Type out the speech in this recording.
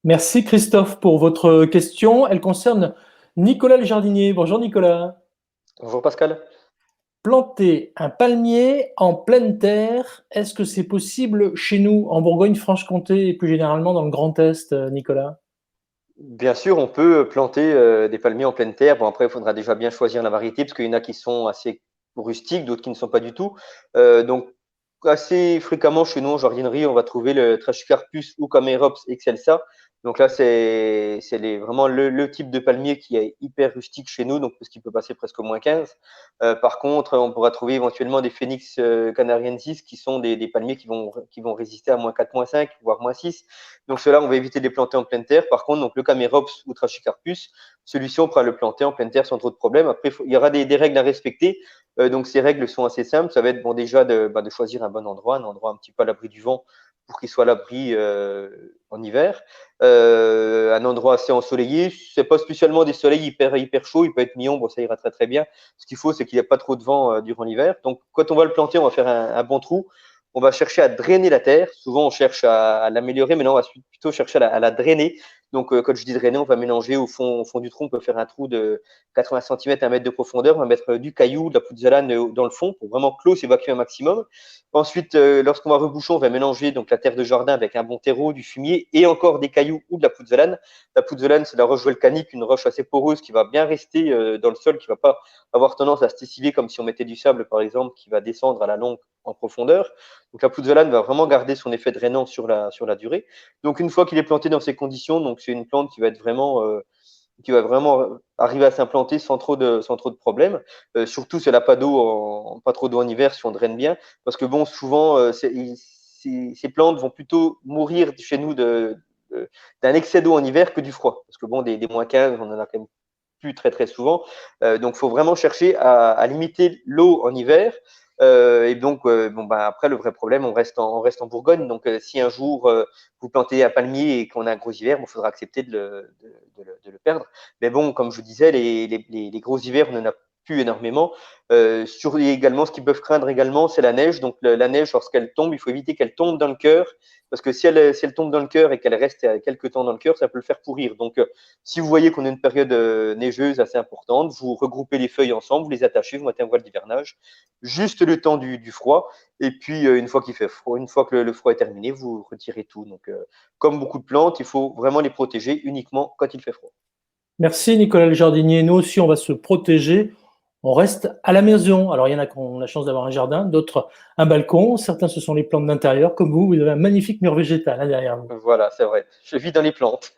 Merci Christophe pour votre question. Elle concerne Nicolas le jardinier. Bonjour Nicolas. Bonjour Pascal. Planter un palmier en pleine terre, est-ce que c'est possible chez nous, en Bourgogne-Franche-Comté et plus généralement dans le Grand Est, Nicolas? Bien sûr, on peut planter des palmiers en pleine terre. Bon, après, il faudra déjà bien choisir la variété parce qu'il y en a qui sont assez rustiques, d'autres qui ne sont pas du tout. Donc, assez fréquemment chez nous en jardinerie, on va trouver le Trachycarpus ou Camerops excelsa. Donc là, vraiment le type de palmier qui est hyper rustique chez nous, donc parce qu'il peut passer presque au -15. Par contre, on pourra trouver éventuellement des Phoenix canariensis qui sont des palmiers qui vont résister à -4, -5, voire -6. Donc ceux-là, on va éviter de les planter en pleine terre. Par contre, donc le Camerops ou Trachycarpus, celui-ci, on pourra le planter en pleine terre sans trop de problème. Après, il y aura des règles à respecter. Donc ces règles sont assez simples. Ça va être bon déjà de choisir un bon endroit, un endroit un petit peu à l'abri du vent pour qu'il soit à l'abri en hiver. Un endroit assez ensoleillé. C'est pas spécialement des soleils hyper chauds. Il peut être mi-ombre, ça ira très très bien. Ce qu'il faut, c'est qu'il n'y ait pas trop de vent durant l'hiver. Donc quand on va le planter, on va faire un bon trou. On va chercher à drainer la terre. Souvent, on cherche à l'améliorer, mais non, on va plutôt chercher à la drainer. Donc, quand je dis drainer, on va mélanger au fond du trou. On peut faire un trou de 80 cm, 1 mètre de profondeur. On va mettre du caillou, de la pouzzolane dans le fond pour vraiment close, évacuer un maximum. Ensuite, lorsqu'on va reboucher, on va mélanger donc la terre de jardin avec un bon terreau, du fumier et encore des cailloux ou de la pouzzolane. La pouzzolane, c'est la roche volcanique, une roche assez poreuse qui va bien rester dans le sol, qui ne va pas avoir tendance à se dessiller comme si on mettait du sable, par exemple, qui va descendre à la longue en profondeur. Donc la pouzzolane va vraiment garder son effet drainant sur la durée. Donc une fois qu'il est planté dans ces conditions, donc c'est une plante qui va vraiment arriver à s'implanter sans trop de problèmes. Surtout si elle n'a pas trop d'eau en hiver, si on draine bien, parce que bon, souvent ces plantes vont plutôt mourir chez nous d'un excès d'eau en hiver que du froid, parce que bon, des -15, on en a quand même plus très très souvent. Donc, il faut vraiment chercher à limiter l'eau en hiver. Et donc, bon, bah, après, le vrai problème, on reste en Bourgogne. Donc, si un jour vous plantez un palmier et qu'on a un gros hiver, il faudra accepter de le perdre. Mais bon, comme je vous disais, les gros hivers, on en a plus énormément. Également, ce qu'ils peuvent craindre également, c'est la neige. Donc, la neige, lorsqu'elle tombe, il faut éviter qu'elle tombe dans le cœur. Parce que si elle tombe dans le cœur et qu'elle reste quelques temps dans le cœur, ça peut le faire pourrir. Donc, si vous voyez qu'on a une période neigeuse assez importante, vous regroupez les feuilles ensemble, vous les attachez, vous mettez un voile d'hivernage, juste le temps du froid. Et puis, une fois qu'il fait froid, une fois que le froid est terminé, vous retirez tout. Donc, comme beaucoup de plantes, il faut vraiment les protéger uniquement quand il fait froid. Merci Nicolas le jardinier. Nous aussi, on va se protéger. On reste à la maison. Alors, il y en a qui ont la chance d'avoir un jardin, d'autres un balcon. Certains, ce sont les plantes d'intérieur. Comme vous avez un magnifique mur végétal là derrière vous. Voilà, c'est vrai. Je vis dans les plantes.